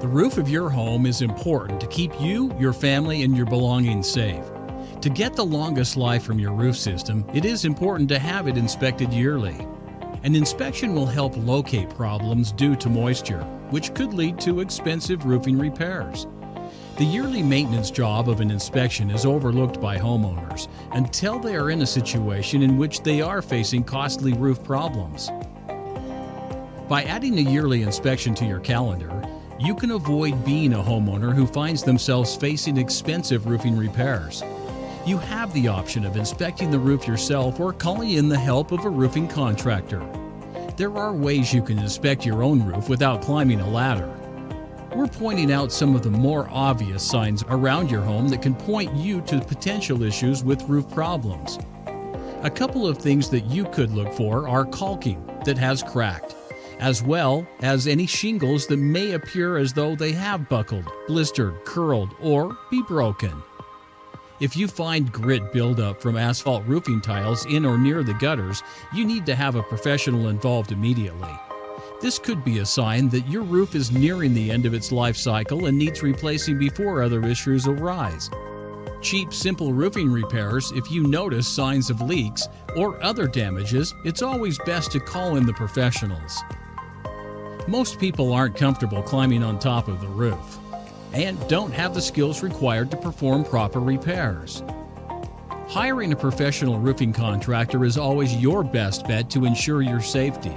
The roof of your home is important to keep you, your family, and your belongings safe. To get the longest life from your roof system, it is important to have it inspected yearly. An inspection will help locate problems due to moisture, which could lead to expensive roofing repairs. The yearly maintenance job of an inspection is overlooked by homeowners until they are in a situation in which they are facing costly roof problems. By adding a yearly inspection to your calendar, you can avoid being a homeowner who finds themselves facing expensive roofing repairs. You have the option of inspecting the roof yourself or calling in the help of a roofing contractor. There are ways you can inspect your own roof without climbing a ladder. We're pointing out some of the more obvious signs around your home that can point you to potential issues with roof problems. A couple of things that you could look for are caulking that has cracked, as well as any shingles that may appear as though they have buckled, blistered, curled, or be broken. If you find grit buildup from asphalt roofing tiles in or near the gutters, you need to have a professional involved immediately. This could be a sign that your roof is nearing the end of its life cycle and needs replacing before other issues arise. Cheap, simple roofing repairs, if you notice signs of leaks or other damages, it's always best to call in the professionals. Most people aren't comfortable climbing on top of the roof and don't have the skills required to perform proper repairs. Hiring a professional roofing contractor is always your best bet to ensure your safety.